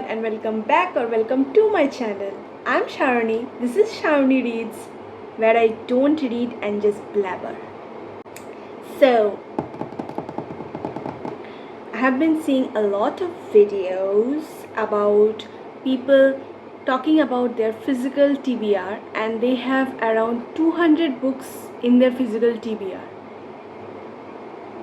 and welcome back or welcome to my channel. I'm Sharani. This is Sharani Reads, where I don't read and just blabber. So, I have been seeing a lot of videos about people talking about their physical TBR, and they have around 200 books in their physical TBR.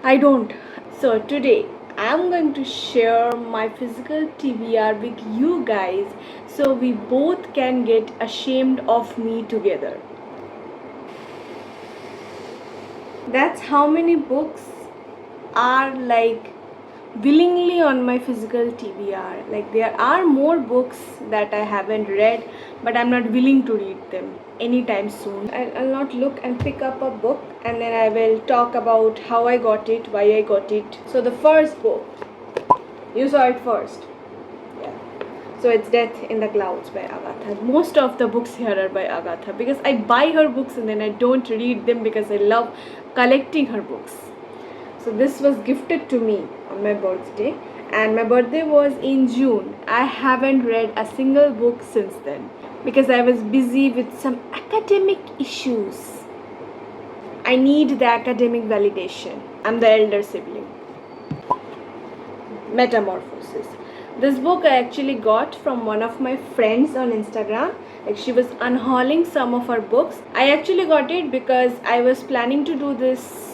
I don't. So today I'm going to share my physical TBR with you guys so we both can get ashamed of me together. That's how many books are like willingly on my physical TBR. Like there are more books that I haven't read, but I'm not willing to read them anytime soon. I'll not look and pick up a book and then I will talk about how I got it, why I got it. So the first book, you saw it first. Yeah. So it's Death in the Clouds by Agatha. Most of the books here are by Agatha because I buy her books and then I don't read them because I love collecting her books. So this was gifted to me on my birthday, and my birthday was in June. I haven't read a single book since then because I was busy with some academic issues. I need the academic validation. I'm the elder sibling. Metamorphosis. This book I actually got from one of my friends on Instagram. Like she was unhauling some of her books. I actually got it because I was planning to do this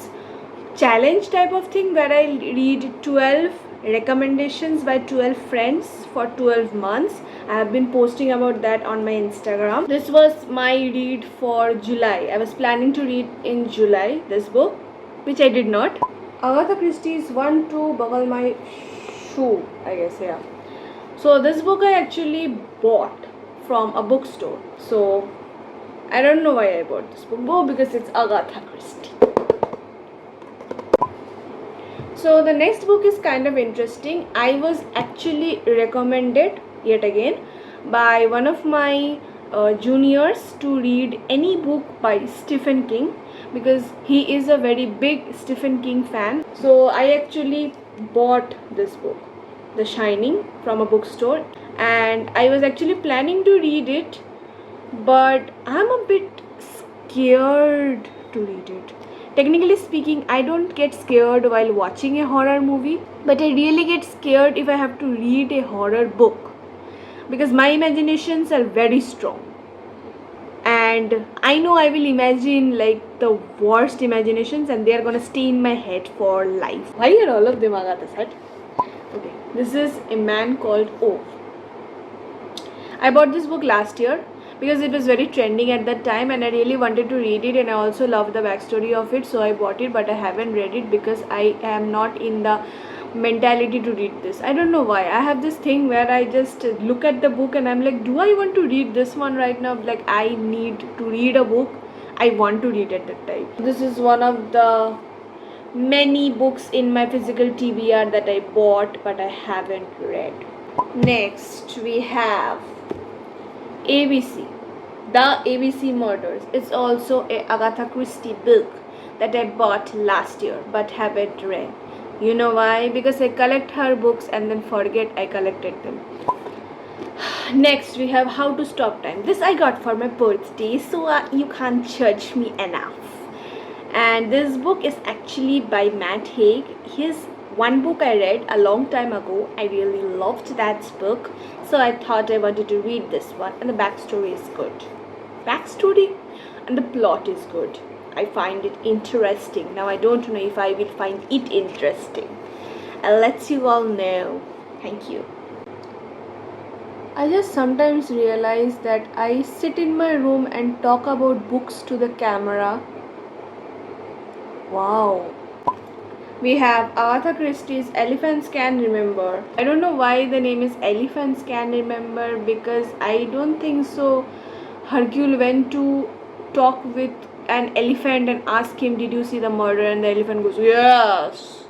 challenge type of thing where I read 12 recommendations by 12 friends for 12 months. I have been posting about that on my Instagram. This was my read for July. I was planning to read in July this book, which I did not. Agatha Christie's One to Buckle My Shoe, I guess, yeah. So this book I actually bought from a bookstore. So I don't know why I bought this book. Oh, because it's Agatha Christie. So the next book is kind of interesting. I was actually recommended yet again by one of my juniors to read any book by Stephen King because he is a very big Stephen King fan. So I actually bought this book, The Shining, from a bookstore, and I was actually planning to read it, but I'm a bit scared to read it. Technically speaking, I don't get scared while watching a horror movie, but I really get scared if I have to read a horror book because my imaginations are very strong. And I know I will imagine like the worst imaginations and they are gonna stay in my head for life. Why are all of them Agatha's head? Okay, this is A Man Called O. I bought this book last year because it was very trending at that time and I really wanted to read it, and I also love the backstory of it, so I bought it, but I haven't read it because I am not in the mentality to read this. I don't know why. I have this thing where I just look at the book and I'm like, do I want to read this one right now? Like I need to read a book I want to read at that time. This is one of the many books in my physical TBR that I bought but I haven't read. Next we have ABC, The ABC Murders. It's also a Agatha Christie book that I bought last year but haven't read. You know why? Because I collect her books and then forget I collected them. Next we have How to Stop Time. This I got for my birthday, so you can't judge me enough. And this book is actually by Matt Haig. His one book I read a long time ago. I really loved that book, so I thought I wanted to read this one, and the backstory is good. Backstory and the plot is good. I find it interesting. Now I don't know if I will find it interesting. I'll let you all know. Thank you. I just sometimes realize that I sit in my room and talk about books to the camera. Wow. We have Agatha Christie's Elephants Can Remember. I don't know why the name is Elephants Can Remember because I don't think so. Hercule went to talk with an elephant and ask him, did you see the murder? And the elephant goes, yes.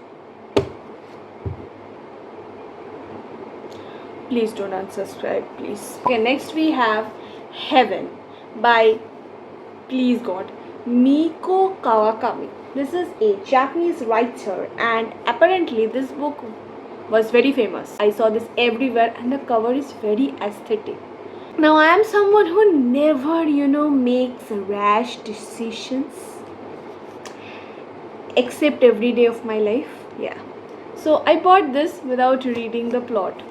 Please don't unsubscribe, please. Okay, next we have Heaven by, please God, Miko Kawakami. This is a Japanese writer, and apparently this book was very famous. I saw this everywhere and the cover is very aesthetic. Now I am someone who never, makes rash decisions except every day of my life. Yeah. So I bought this without reading the plot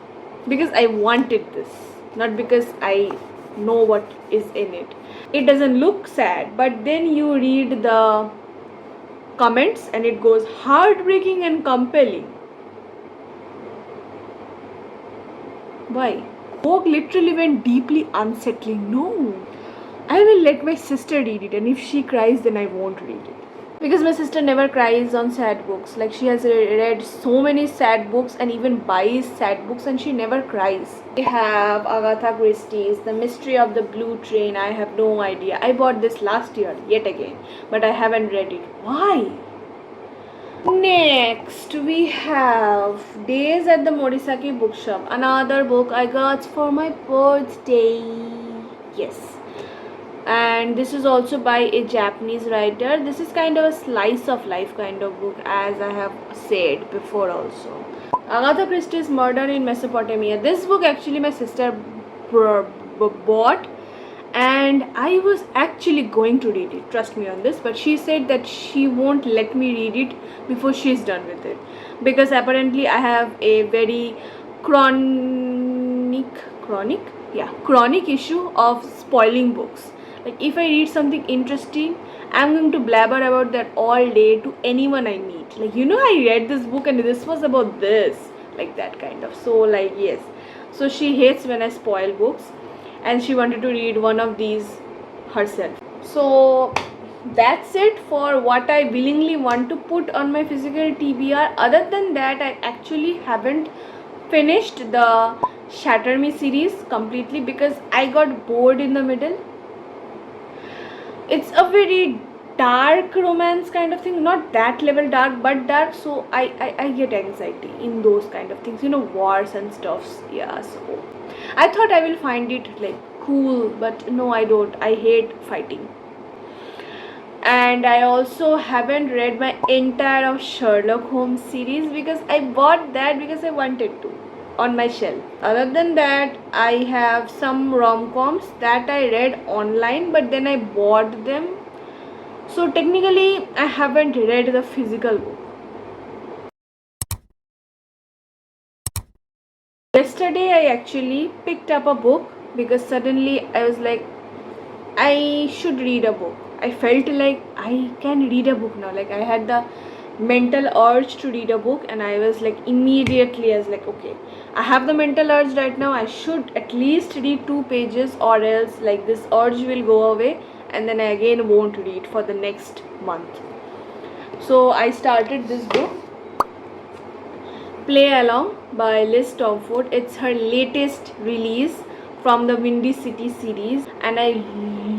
because I wanted this, not because I know what is in it. It doesn't look sad, but then you read the comments and it goes heartbreaking and compelling. Why? Book literally went deeply unsettling. No. I will let my sister read it, and if she cries, then I won't read it. Because my sister never cries on sad books. Like, she has read so many sad books and even buys sad books and she never cries. We have Agatha Christie's The Mystery of the Blue Train. I have no idea. I bought this last year, yet again, but I haven't read it. Why? Next, we have Days at the Morisaki Bookshop. Another book I got for my birthday. Yes. And this is also by a Japanese writer. This is kind of a slice of life kind of book, as I have said before also. Agatha Christie's Murder in Mesopotamia. This book actually my sister bought, and I was actually going to read it, trust me on this, but she said that she won't let me read it before she's done with it, because apparently I have a very chronic issue of spoiling books. Like, if I read something interesting, I'm going to blabber about that all day to anyone I meet. Like, I read this book and this was about this, like that kind of. So, like, yes. So she hates when I spoil books, and she wanted to read one of these herself. So that's it for what I willingly want to put on my physical TBR. Other than that, I actually haven't finished the Shatter Me series completely because I got bored in the middle. It's a very dark romance kind of thing, not that level dark, but dark, so I get anxiety in those kind of things, wars and stuffs. Yeah, so I thought I will find it like cool, but no, I don't. I hate fighting. And I also haven't read my entire of Sherlock Holmes series because I bought that because I wanted to on my shelf. Other than that, I have some rom-coms that I read online, but then I bought them. So technically, I haven't read the physical book. Yesterday, I actually picked up a book because suddenly I was like, I should read a book. I felt like I can read a book now. Like, I had the mental urge to read a book, and I was like, immediately I was like, okay, I have the mental urge right now. I should at least read 2 pages, or else like this urge will go away and then I again won't read for the next month. So I started this book, Play Along by Liz Tomford. It's her latest release from the Windy City series, and I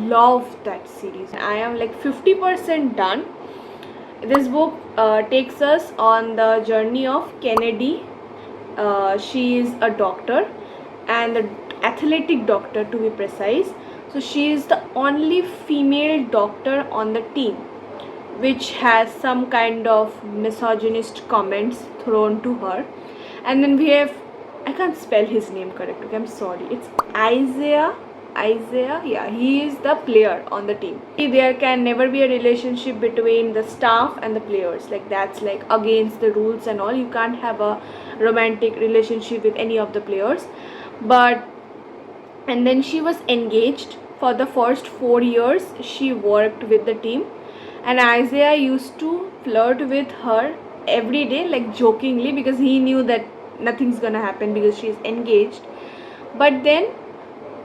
love that series. I am like 50% done. This book takes us on the journey of Kennedy. She is a doctor, and the athletic doctor to be precise. So she is the only female doctor on the team, which has some kind of misogynist comments thrown to her. And then we have, I can't spell his name correctly, I'm sorry, it's Isaiah, yeah, he is the player on the team. There can never be a relationship between the staff and the players, like that's like against the rules and all. You can't have a romantic relationship with any of the players. And then she was engaged for the first 4 years. She worked with the team, and Isaiah used to flirt with her every day, like jokingly, because he knew that nothing's gonna happen because she's engaged. But then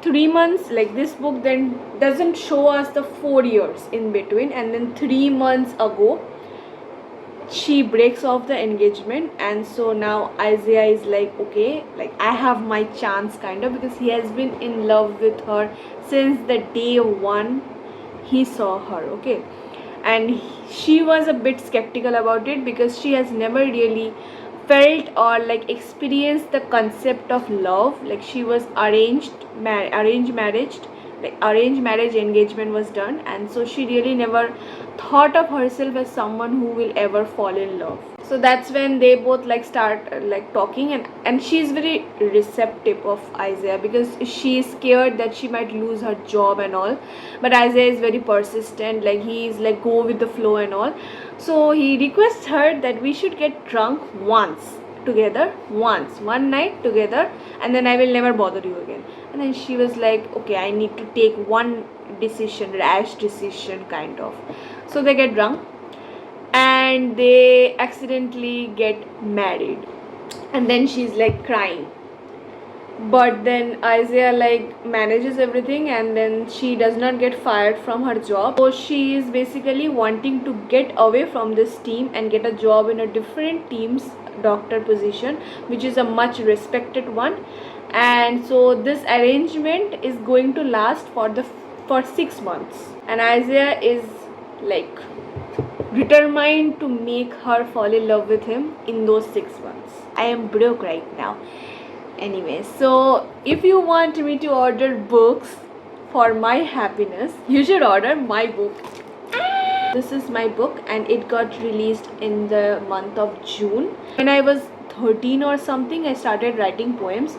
3 months, like this book then doesn't show us the 4 years in between, and then 3 months ago she breaks off the engagement, and so now Isaiah is like, okay, like I have my chance kind of, because he has been in love with her since the day one he saw her, okay. And she was a bit skeptical about it because she has never really felt or like experienced the concept of love. Like, she was arranged marriage like arranged marriage engagement was done, and so she really never thought of herself as someone who will ever fall in love. So that's when they both like start like talking, and she's very receptive of Isaiah because she is scared that she might lose her job and all. But Isaiah is very persistent, like he is like go with the flow and all. So he requests her that we should get drunk once together, one night together, and then I will never bother you again. And then she was like, okay, I need to take one decision, rash decision kind of. So they get drunk and they accidentally get married, and then she's like crying. But then Isaiah like manages everything, and then she does not get fired from her job. So she is basically wanting to get away from this team and get a job in a different team's doctor position, which is a much respected one. And so this arrangement is going to last for 6 months, and Isaiah is like determined to make her fall in love with him in those 6 months. I am broke right now. Anyway, so if you want me to order books for my happiness, you should order my book. This is my book, and it got released in the month of June. When I was 13 or something, I started writing poems,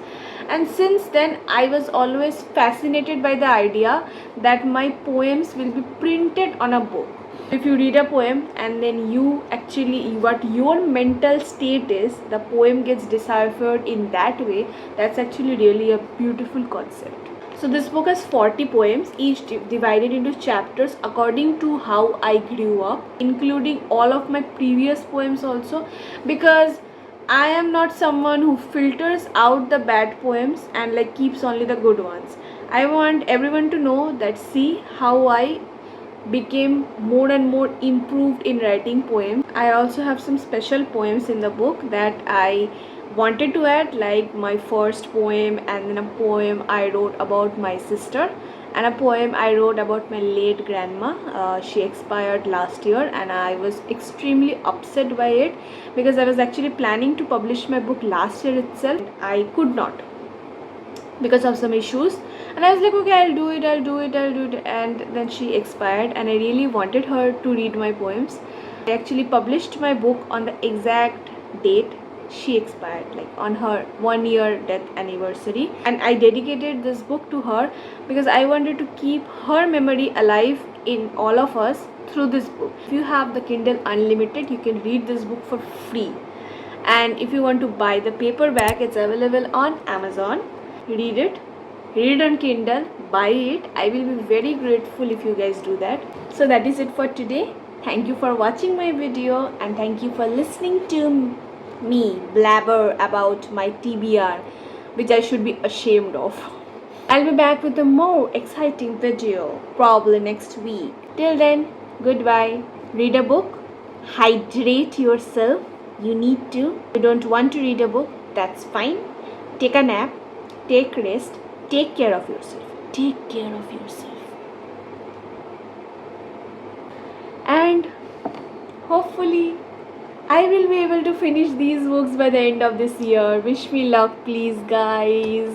and since then I was always fascinated by the idea that my poems will be printed on a book. If you read a poem and then you actually, what your mental state is, the poem gets deciphered in that way. That's actually really a beautiful concept. So this book has 40 poems, each divided into chapters according to how I grew up, including all of my previous poems also, because I am not someone who filters out the bad poems and like keeps only the good ones. I want everyone to know that see how I became more and more improved in writing poems. I also have some special poems in the book that I wanted to add, like my first poem, and then a poem I wrote about my sister, and a poem I wrote about my late grandma. She expired last year, and I was extremely upset by it because I was actually planning to publish my book last year itself. I could not because of some issues, and I was like, okay, I'll do it, and then she expired, and I really wanted her to read my poems. I actually published my book on the exact date she expired, like on her 1-year death anniversary, and I dedicated this book to her because I wanted to keep her memory alive in all of us through this book. If you have the Kindle Unlimited, you can read this book for free, and if you want to buy the paperback, it's available on Amazon. Read it on Kindle, buy it. I will be very grateful if you guys do that. So that is it for today. Thank you for watching my video, and thank you for listening to me blabber about my TBR, which I should be ashamed of. I'll be back with a more exciting video probably next week. Till then, goodbye. Read a book, hydrate yourself. You need to. If you don't want to read a book, that's fine. Take a nap, take rest, take care of yourself. Take care of yourself. And hopefully I will be able to finish these books by the end of this year. Wish me luck, please, guys.